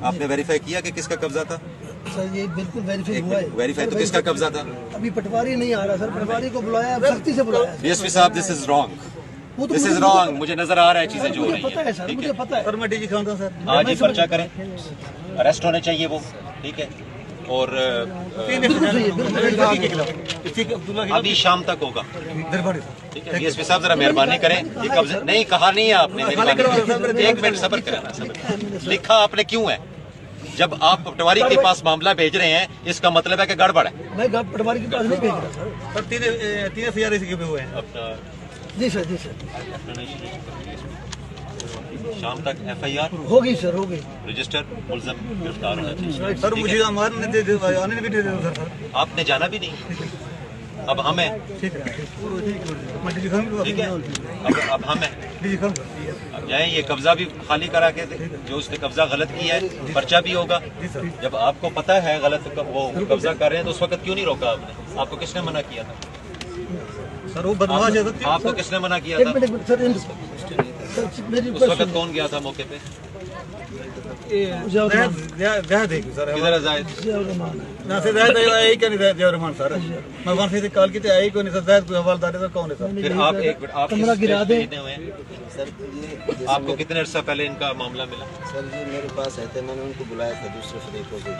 आपने वेरीफाई किया कि किसका कब्जा था? सर ये बिल्कुल वेरीफाई हुआ है। वेरीफाई तो किसका कब्जा था? अभी पटवारी नहीं आ रहा सर, पटवारी को बुलाया, सख्ती से बुलाया। डीएसपी साहब, this is wrong, this is wrong. मुझे नजर आ रहा है चीजें जो हो रही पता है सर, मुझे पता है। सर मैं डीजी खान था सर। आज ही पर्चा करें, अरेस्ट होने चाहिए वो, ठीक है। और अभी शाम तक होगा, ठीक है। डीएसपी साहब जरा मेहरबानी करें, ये कब्जे नहीं कहा नहीं है आपने, मेहरबानी एक मिनट सब्र करें। लिखा आपने क्यों है? जब आप पटवारी के पास मामला भेज रहे हैं, इसका मतलब है कि गड़बड़ है। मैं पटवारी के पास नहीं भेज रहा सर। सर 3,000 इसके भी हुए हैं। जी सर, जी सर, शाम तक एफआईआर होगी सर, होगी। रजिस्टर, मुलजम गिरफ्तार होना चाहिए। सर मुझे हमारे आने भी दे दो सर। आपने जाना भी नहीं, अब हम हैं, ठीक है, मैं डीजी खान को ठीक है। अब हम हैं, डीजी खान अब जाए ये कब्जा भी खाली करा के जो उसने कब्जा गलत किया है, पर्चा भी होगा। जब आपको पता है गलत वो कब्जा कर रहे हैं तो उस वक्त क्यों नहीं रोका आपने? आपको किसने मना किया था? सर वो बदमाश है सर। आपको किसने मना किया एक था? मिनट सर, मेरी उस वक्त कौन गया था मौके पे? किधर है जाहिद? ना से जायद आई क्या नहीं जय रहमान सर। मैं वहां से कॉल की थी, आई को नहीं सर। जायद कोई हवालदार है सर, कौन है सर? फिर आप एक मिनट, आप कमरा गिरा दे। सर ये आपको कितने अर्सा पहले इनका मामला मिला? सर ये मेरे पास आए थे, मैंने उनको बुलाया था दूसरे फरीकों को।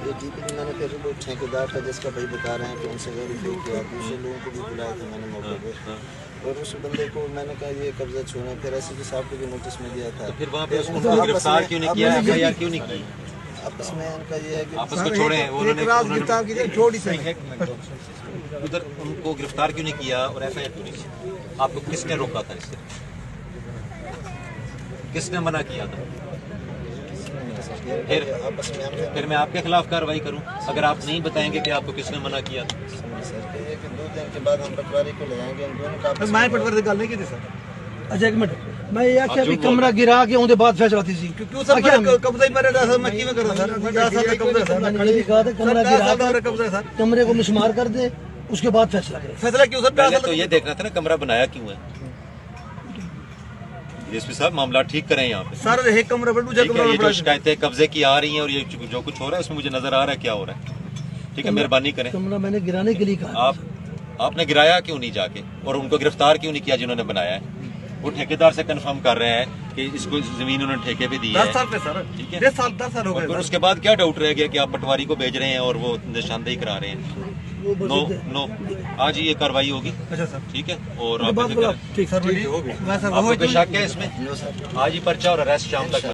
ये डीपी मैंने फिर वो ठेकेदार का जिसका भाई बता रहे हैं कि उनसे वेरीफाई किया, दूसरे लोगों को भी बुलाया था मैंने मौके पे। और उस बंदे को मैंने कहा ये कब्जा छोड़े, फिर एसपी साहब को भी नोटिस में दिया था। तो फिर वहाँ पे उसको गिरफ्तार क्यों नहीं किया, एफआईआर क्यों नहीं की? आपस में इनका ये है कि आपस को छोड़े, उन्होंने छोड़ी सही है। उधर उनको गिरफ्तार क्यों नहीं किया और एफआईआर क्यों नहीं किया? आपको किसने रोका था इससे? किसने मना किया था? फिर मैं आपके खिलाफ कार्रवाई करूं अगर आप नहीं बताएंगे कि आपको किसने मना किया था? सर ये कि 2 दिन के बाद हम पटवारी को ले जाएंगे, इन दोनों का मैं पटवारी से गल नहीं की थी सर। अच्छा एक मिनट, मैं ये क्या अभी कमरा गिरा के उनके बाद फैसला थी क्यों सर? कब्जा ही मेरे सर, मैं किवें करूं सर? 10 साल का कब्जा सर। मैंने भी कहा था कमरा गिरा कब्जा है सर। कमरे को मिसमार कर दे, उसके बाद फैसला करे। फैसला क्यों सर? पहले तो ये देखना था ना कमरा बनाया क्यों है। डीएसपी साहब मामला ठीक करें यहाँ पे। सर एक कमरा पर दूसरा ठीक है, कमरा ये जो बड़ा शिकायतें कब्जे की आ रही हैं और ये जो कुछ हो रहा है उसमें मुझे नजर आ रहा है क्या हो रहा है। ठीक है, मेहरबानी करें। कमरा मैंने गिराने के लिए कहा। आपने गिराया क्यों नहीं जाके और उनको गिरफ्तार क्यों नहीं किया जिन्होंने बनाया है? वो ठेकेदार से कंफर्म कर रहे हैं कि इसको जमीन उन्होंने ठेके पे दी है। 10 साल पे सर, ठीक है, 10 साल हो और गए। फिर उसके बाद क्या डाउट रह गया कि आप पटवारी को भेज रहे हैं और वो निशानदेही करा रहे हैं? नो, आज ही ये कार्रवाई होगी। अच्छा सर, ठीक है, और बात आप बोला, ठीक सर आपको कोई शक है इसमें? आज ही पर्चा और अरेस्ट शाम तक